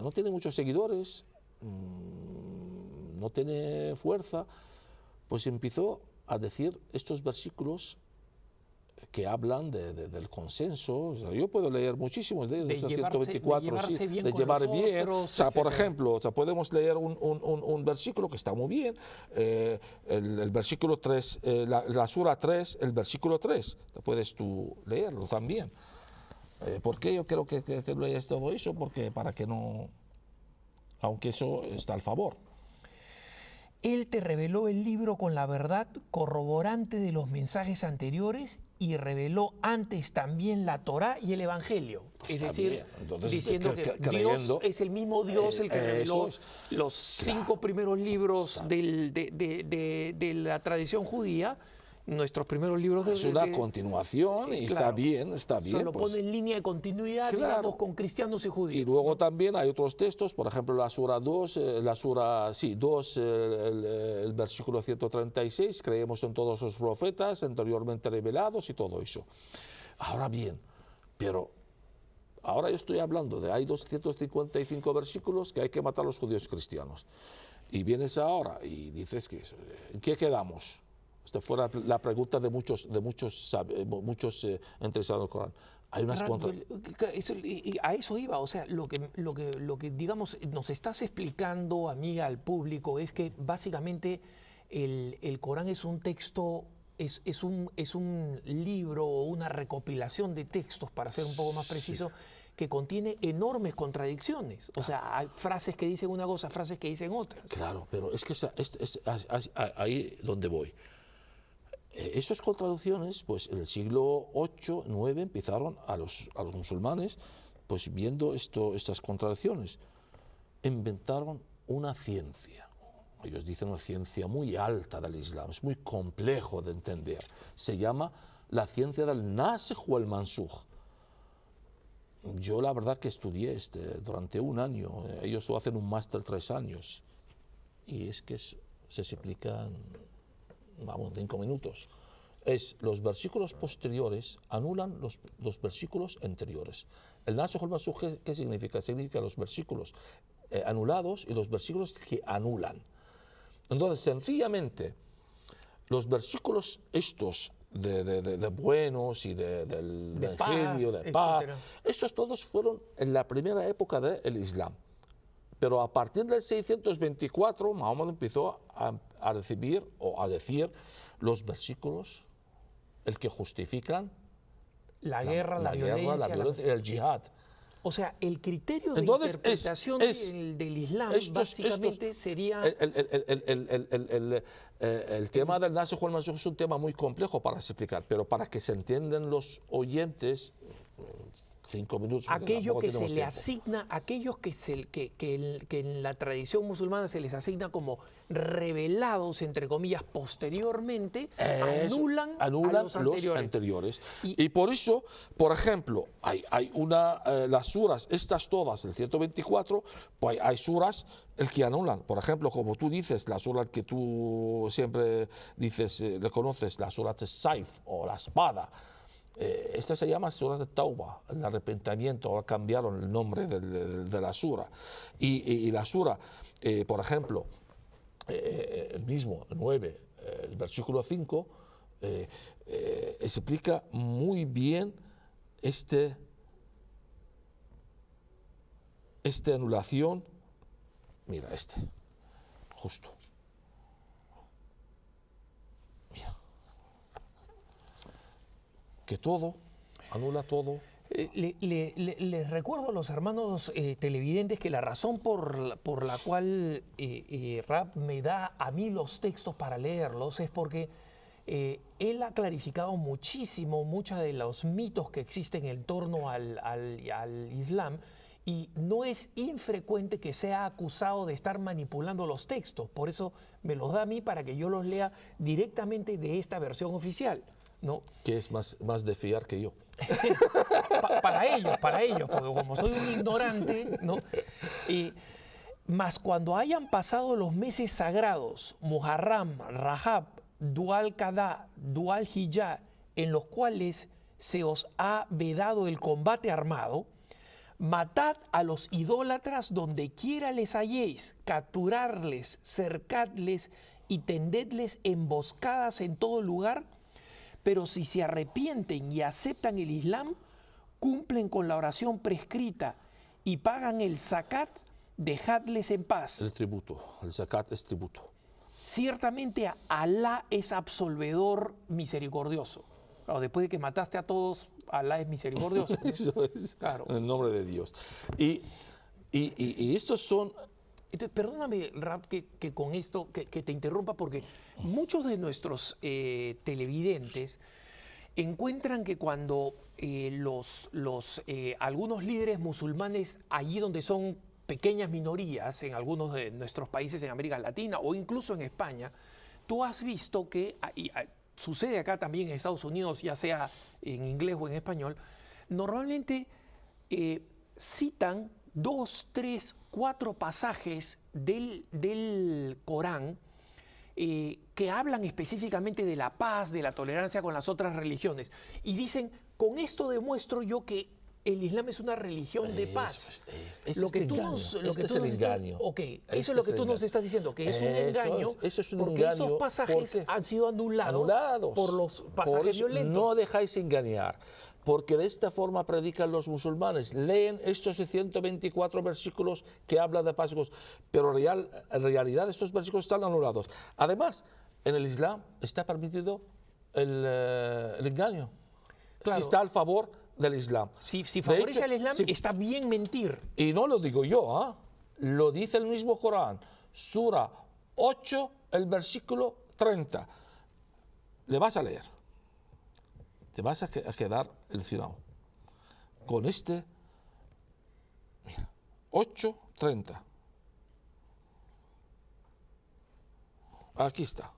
no tiene muchos seguidores, no tiene fuerza, pues empezó a decir estos versículos que hablan del consenso. O sea, yo puedo leer muchísimos de ellos, 124, de llevar bien. O sea, por ejemplo, podemos leer un versículo que está muy bien, el versículo 3, la sura 3, el versículo 3, puedes tú leerlo también. ¿Por qué yo creo que te lees todo eso? Porque para que no, aunque eso está al favor. Él te reveló el libro con la verdad corroborante de los mensajes anteriores y reveló antes también la Torá y el Evangelio. Pues es decir, diciendo que Dios es el mismo Dios el que reveló los 5 primeros libros de la tradición judía, nuestros primeros libros es una continuación y claro, está bien. Se lo pone en línea de continuidad, claro, digamos, con cristianos y judíos. Y luego también hay otros textos, por ejemplo la sura 2, el versículo 136, creemos en todos los profetas anteriormente revelados y todo eso. Ahora bien, pero ahora yo estoy hablando de hay 255 versículos que hay que matar a los judíos cristianos. Y vienes ahora y dices que ¿en qué quedamos? Esta fue la pregunta de muchos interesados en el Corán. Hay unas a eso iba, o sea, lo que digamos nos estás explicando a mí, al público, es que básicamente el Corán es un texto, es un libro o una recopilación de textos, para ser un poco más preciso, que contiene enormes contradicciones. O sea, hay frases que dicen una cosa, frases que dicen otras. Claro, pero es que es ahí donde voy. esas contradicciones, pues en el siglo VIII, IX empezaron a los musulmanes, pues viendo estas contradicciones, inventaron una ciencia. Ellos dicen una ciencia muy alta del Islam, es muy complejo de entender. Se llama la ciencia del nasikh o el mansukh. Yo la verdad que estudié durante un año, ellos lo hacen un máster 3 años, y es que se explica en 5 minutos. Los versículos posteriores anulan los versículos anteriores. El nasikh o el mansukh, ¿qué significa? Significa los versículos anulados y los versículos que anulan. Entonces, sencillamente, los versículos estos de buenos y del evangelio, de paz, esos todos fueron en la primera época del Islam. Pero a partir del 624, Mahoma empezó a recibir o a decir los versículos, el que justifican la guerra, la violencia y el yihad. O sea, el criterio de interpretación del Islam básicamente sería... El tema del nasikh o el mansukh es un tema muy complejo para explicar, pero para que se entiendan los oyentes, 5 minutos. Aquello que se le asigna, aquellos que en la tradición musulmana se les asigna como revelados, entre comillas, posteriormente, anulan a los anteriores. Y por eso, por ejemplo, hay las suras, estas todas, el 124, pues hay suras el que anulan. Por ejemplo, como tú dices, la sura que tú siempre dices, le conoces, la sura de Saif o la espada. Esta se llama Sura de Tauba, el arrepentimiento. Ahora cambiaron el nombre de la sura. Y la sura, por ejemplo, el mismo, el 9, el versículo 5, explica muy bien esta anulación. Mira, justo. Que todo, anula todo. Les recuerdo a los hermanos televidentes que la razón por la cual Rab me da a mí los textos para leerlos es porque él ha clarificado muchísimo muchos de los mitos que existen en torno al Islam, y no es infrecuente que sea acusado de estar manipulando los textos. Por eso me los da a mí para que yo los lea directamente de esta versión oficial, ¿no? Que es más de fiar que yo. Para ellos, porque como soy un ignorante, ¿no? Mas cuando hayan pasado los meses sagrados, Muharram, Rajab, Dual Qadá, Dual Hijjah, en los cuales se os ha vedado el combate armado, matad a los idólatras donde quiera les halléis, capturarles, cercadles y tendedles emboscadas en todo lugar. Pero si se arrepienten y aceptan el Islam, cumplen con la oración prescrita y pagan el zakat, dejadles en paz. El tributo, el zakat es tributo. Ciertamente Alá es absolvedor misericordioso. Claro, después de que mataste a todos, Alá es misericordioso. Eso es, claro. En el nombre de Dios. Y estos son... Entonces, perdóname, Rab, que con esto, que te interrumpa, porque muchos de nuestros televidentes encuentran que cuando algunos líderes musulmanes, allí donde son pequeñas minorías, en algunos de nuestros países en América Latina o incluso en España, tú has visto que, sucede acá también en Estados Unidos, ya sea en inglés o en español, normalmente citan 2, 3, 4 pasajes del Corán que hablan específicamente de la paz, de la tolerancia con las otras religiones. Y dicen, con esto demuestro yo que el Islam es una religión de paz. Lo que tú nos, es el engaño. Ok, eso es lo que tú nos estás diciendo, que es un engaño, eso es un porque engaño, esos pasajes han sido anulados por los pasajes violentos. No dejáis engañar, porque de esta forma predican los musulmanes. Leen estos 124 versículos que hablan de paz, pero en realidad estos versículos están anulados. Además, en el Islam está permitido el engaño. Claro. Si está al favor del Islam. Si favorece al Islam, está bien mentir. Y no lo digo yo, lo dice el mismo Corán, Sura 8, el versículo 30. le vas a leer. Te vas a quedar alucinado. Con este, mira, 8:30. Aquí está.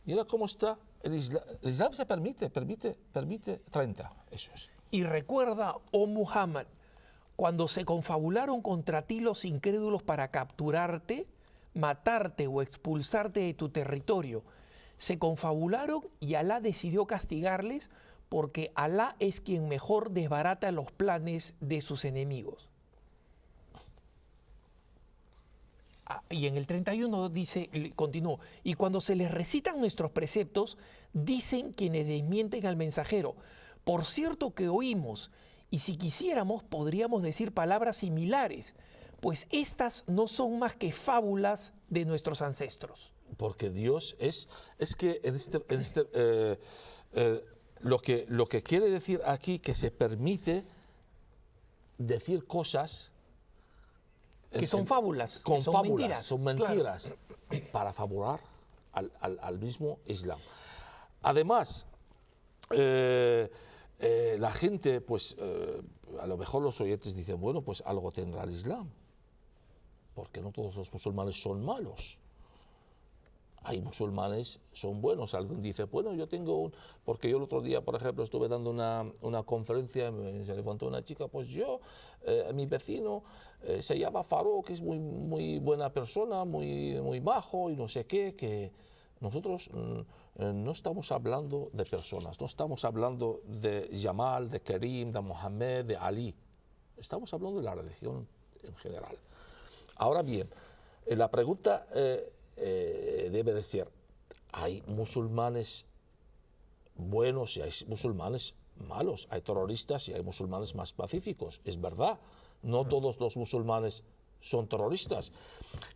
Mira cómo está. El Islam se permite 30. Eso es. Y recuerda, oh Muhammad, cuando se confabularon contra ti los incrédulos para capturarte, matarte o expulsarte de tu territorio, se confabularon y Alá decidió castigarles porque Alá es quien mejor desbarata los planes de sus enemigos. Y en el 31 dice, continuó, y cuando se les recitan nuestros preceptos, dicen quienes desmienten al mensajero, por cierto que oímos, y si quisiéramos podríamos decir palabras similares, pues estas no son más que fábulas de nuestros ancestros. Porque Dios es que lo que quiere decir aquí que se permite decir cosas Que son fábulas, con que son fábulas, mentiras. son mentiras, para favorar al mismo Islam. Además, la gente, pues, a lo mejor los oyentes dicen, bueno, pues algo tendrá el Islam, porque no todos los musulmanes son malos. Hay musulmanes son buenos. Alguien dice, bueno, yo tengo porque yo el otro día, por ejemplo, estuve dando una conferencia, se levantó una chica, pues yo, mi vecino se llama Farouk, que es muy buena persona, muy majo y no sé qué, que nosotros no estamos hablando de personas, no estamos hablando de Jamal, de Karim, de Mohammed, de Ali. Estamos hablando de la religión en general. Ahora bien, la pregunta debe de ser, ¿hay musulmanes buenos y hay musulmanes malos? Hay terroristas y hay musulmanes más pacíficos. Es verdad, no todos los musulmanes son terroristas.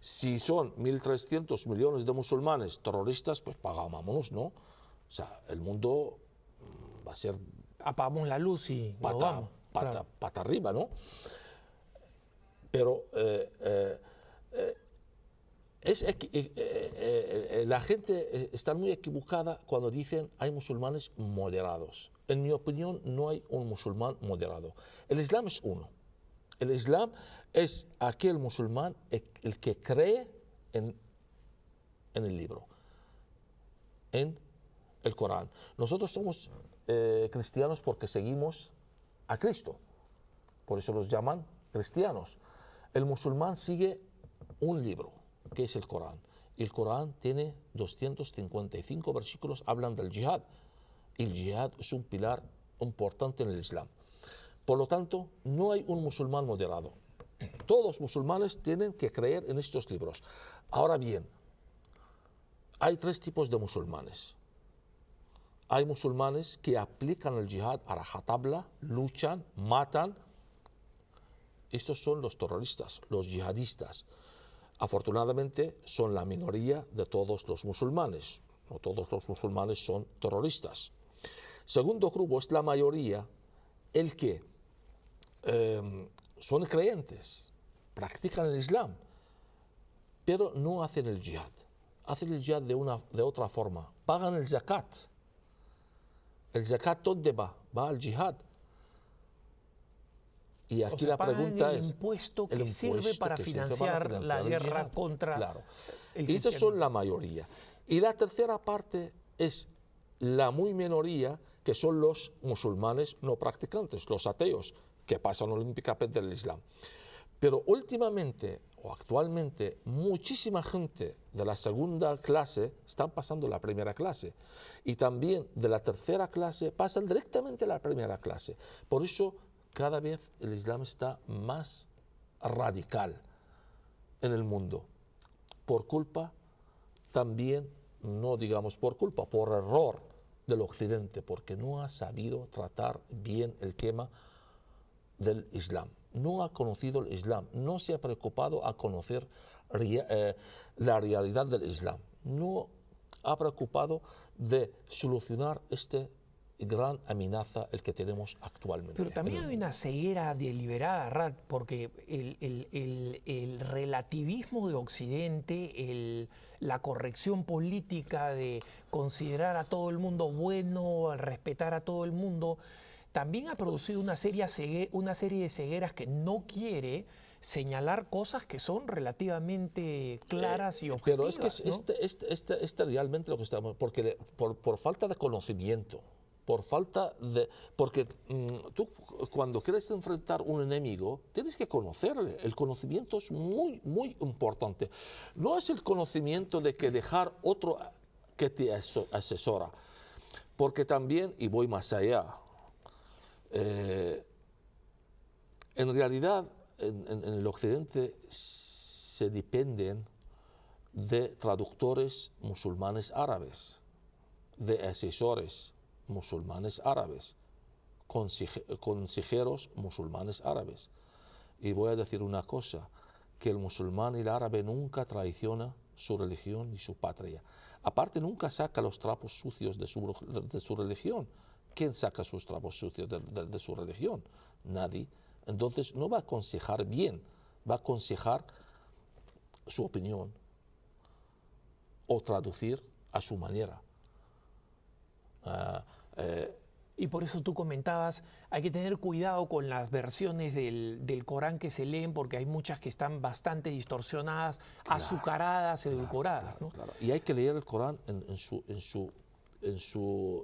Si son 1.300 millones de musulmanes terroristas, pues pagámonos, ¿no? O sea, el mundo va a ser... Apagamos la luz y nos vamos. Pata arriba, ¿no? Pero la gente está muy equivocada cuando dicen hay musulmanes moderados. En mi opinión, no hay un musulmán moderado. El Islam es uno. El Islam es aquel musulmán el que cree en el libro, en el Corán. Nosotros somos cristianos porque seguimos a Cristo. Por eso los llaman cristianos. El musulmán sigue un libro, que es el Corán. Y el Corán tiene 255 versículos, hablan del yihad. Y el yihad es un pilar importante en el Islam. Por lo tanto, no hay un musulmán moderado. Todos los musulmanes tienen que creer en estos libros. Ahora bien, hay tres tipos de musulmanes. Hay musulmanes que aplican el yihad a rajatabla, luchan, matan. Estos son los terroristas, los yihadistas. Afortunadamente son la minoría de todos los musulmanes. No todos los musulmanes son terroristas. Segundo grupo es la mayoría, el que son creyentes, practican el Islam, pero no hacen el jihad. Hacen el jihad de otra forma. Pagan el zakat. El zakat, ¿dónde va? Va al jihad. Y aquí la pregunta es... el impuesto que sirve para financiar la guerra contra... Claro. Y esas son la mayoría. Y la tercera parte es la muy minoría, que son los musulmanes no practicantes, los ateos, que pasan olímpicamente del Islam. Pero últimamente o actualmente muchísima gente de la segunda clase están pasando la primera clase y también de la tercera clase pasan directamente a la primera clase. Por eso cada vez el Islam está más radical en el mundo, por culpa también, no digamos por culpa, por error del Occidente, porque no ha sabido tratar bien el tema del Islam. No ha conocido el Islam, no se ha preocupado a conocer la realidad del Islam, no ha preocupado de solucionar este gran amenaza el que tenemos actualmente. Pero también hay una ceguera deliberada, Rad, porque el relativismo de Occidente, la corrección política de considerar a todo el mundo bueno, respetar a todo el mundo, también ha producido una serie de cegueras que no quiere señalar cosas que son relativamente claras y objetivas. Pero es que este realmente lo que estamos, porque por falta de conocimiento, porque tú cuando quieres enfrentar un enemigo tienes que conocerle. El conocimiento es muy, muy importante. No es el conocimiento de que dejar otro que te asesora, porque también, y voy más allá, en realidad en el Occidente se dependen de traductores musulmanes árabes, de asesores musulmanes árabes, consejeros musulmanes árabes. Y voy a decir una cosa, que el musulmán y el árabe nunca traiciona su religión ni su patria. Aparte, nunca saca los trapos sucios de su religión. ¿Quién saca sus trapos sucios de su religión? Nadie. Entonces no va a aconsejar bien, va a aconsejar su opinión o traducir a su manera. Y por eso tú comentabas, hay que tener cuidado con las versiones del Corán que se leen, porque hay muchas que están bastante distorsionadas, azucaradas, edulcoradas. ¿No? Claro. Y hay que leer el Corán en su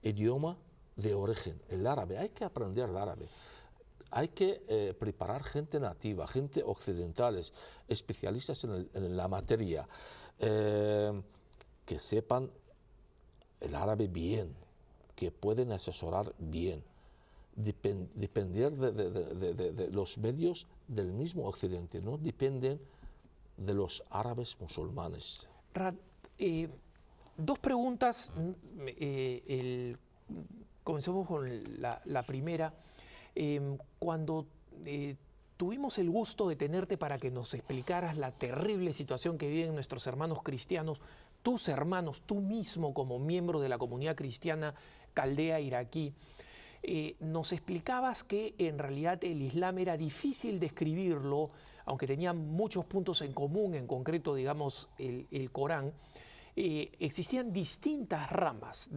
idioma de origen, el árabe. Hay que aprender el árabe. Hay que preparar gente nativa, gente occidentales, especialistas en la materia, que sepan el árabe bien, que pueden asesorar bien, depender de los medios del mismo Occidente, no dependen de los árabes musulmanes. Rad, dos preguntas. Comencemos con la primera. Cuando tuvimos el gusto de tenerte para que nos explicaras la terrible situación que viven nuestros hermanos cristianos, tus hermanos, tú mismo como miembro de la comunidad cristiana caldea iraquí, nos explicabas que en realidad el Islam era difícil describirlo, aunque tenía muchos puntos en común, en concreto, digamos, el Corán. Existían distintas ramas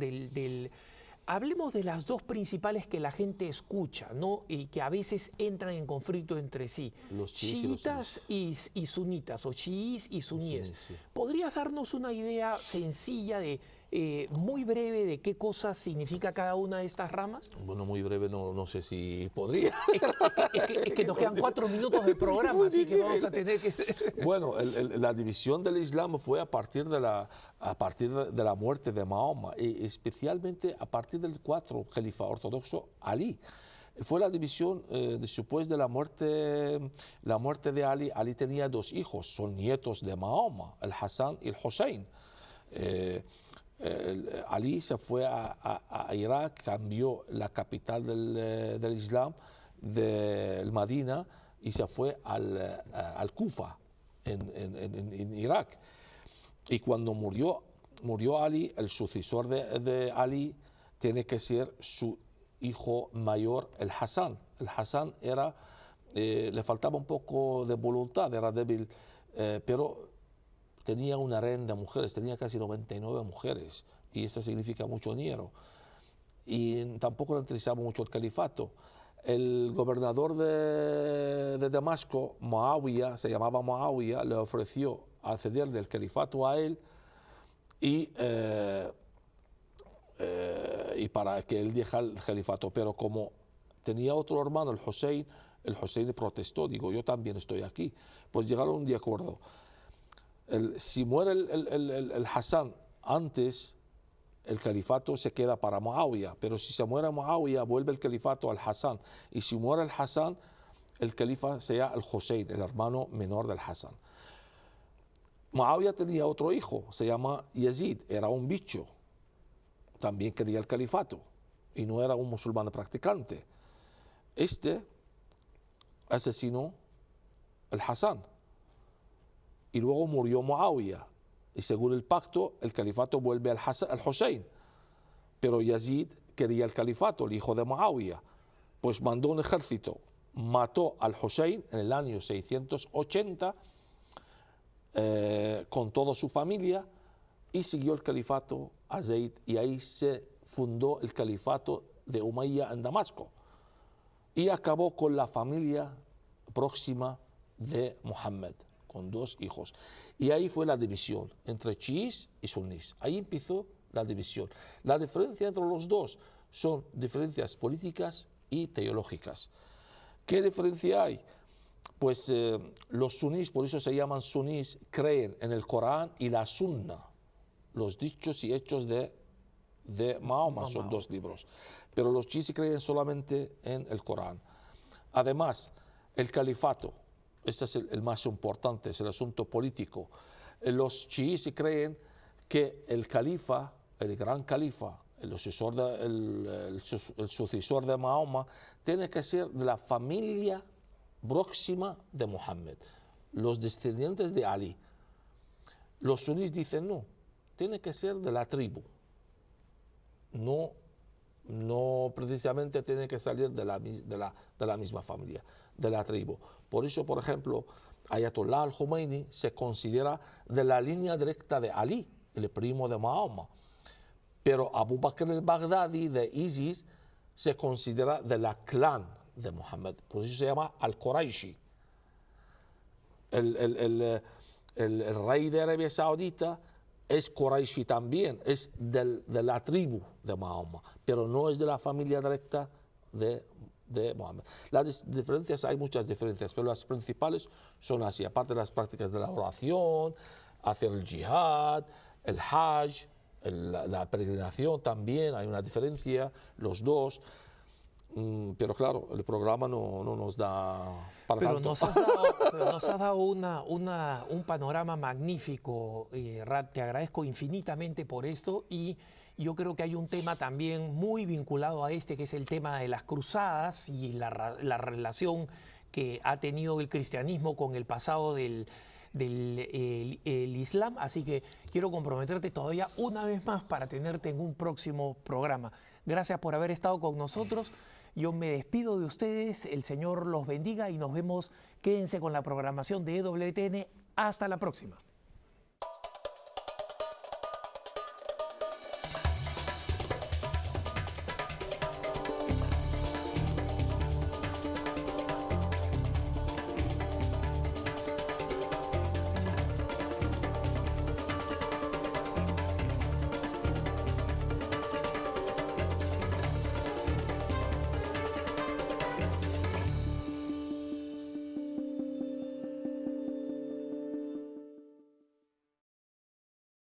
Hablemos de las dos principales que la gente escucha, ¿no? Y que a veces entran en conflicto entre sí. Los chiitas y sunitas, o chiís y suníes. Sí. ¿Podrías darnos una idea sencilla, muy breve, de qué cosas significa cada una de estas ramas? Bueno, muy breve, no sé si podría. Es que nos quedan 4 minutos del programa, así que vamos a tener que... Bueno, la división del Islam fue a partir de la muerte de Mahoma, y especialmente a partir del 4 califa ortodoxo Ali. Fue la división después de la muerte de Ali. Ali tenía 2 hijos, son nietos de Mahoma, el Hassan y el Hussein. Ali se fue a Irak, cambió la capital del Islam del Medina y se fue al Kufa en Irak. Y cuando murió Ali, el sucesor de Ali tiene que ser su hijo mayor, el Hassan. El Hassan le faltaba un poco de voluntad, era débil, pero tenía un harén de mujeres, tenía casi 99 mujeres, y eso significa mucho dinero. Y tampoco le interesaba mucho el califato. El gobernador de Damasco, Muawiyah, se llamaba Muawiyah, le ofreció acceder del califato a él y para que él dejara el califato. Pero como tenía otro hermano, el Hussein protestó, digo, yo también estoy aquí. Pues llegaron de acuerdo. Si muere el Hassan antes, el califato se queda para Muawiyah, pero si se muere Muawiyah, vuelve el califato al Hassan, y si muere el Hassan, el califa sea el Hussein, el hermano menor del Hassan. Muawiyah tenía otro hijo, se llama Yazid, era un bicho, también quería el califato, y no era un musulmán practicante. Este asesinó al Hassan, y luego murió Muawiyah, y según el pacto, el califato vuelve al Hussein. Pero Yazid quería el califato, el hijo de Muawiyah, pues mandó un ejército, mató al Hussein en el año 680 con toda su familia y siguió el califato a Zayd, y ahí se fundó el califato de Umayya en Damasco y acabó con la familia próxima de Muhammad, con 2 hijos. Y ahí fue la división entre chiíes y sunís. Ahí empezó la división. La diferencia entre los dos son diferencias políticas y teológicas. ¿Qué diferencia hay? Pues los sunís, por eso se llaman sunís, creen en el Corán y la Sunna, los dichos y hechos de Mahoma, son 2 libros. Pero los chiíes creen solamente en el Corán. Además, el califato, este es el más importante, es el asunto político. Los chiíes creen que el califa, el gran califa, el sucesor de Mahoma, tiene que ser de la familia próxima de Muhammad, los descendientes de Ali. Los sunís dicen no, tiene que ser de la tribu, no precisamente tiene que salir de la misma familia, de la tribu. Por eso, por ejemplo, Ayatollah al-Khomeini se considera de la línea directa de Ali, el primo de Mahoma. Pero Abu Bakr al-Baghdadi de ISIS se considera de la clan de Muhammad, por eso se llama al-Quraishi. El rey de Arabia Saudita es Quraishi también, es de la tribu de Mahoma, pero no es de la familia directa de Muhammad. Las diferencias, hay muchas diferencias, pero las principales son así, aparte de las prácticas de la oración, hacer el jihad, el hajj, la peregrinación también, hay una diferencia, los dos. Pero claro, el programa no nos da para Pero tanto. nos has dado un panorama magnífico, Rad. Te agradezco infinitamente por esto, y yo creo que hay un tema también muy vinculado a este, que es el tema de las cruzadas y la relación que ha tenido el cristianismo con el pasado del Islam. Así que quiero comprometerte todavía una vez más para tenerte en un próximo programa. Gracias por haber estado con nosotros. Yo me despido de ustedes, el Señor los bendiga y nos vemos. Quédense con la programación de EWTN. Hasta la próxima.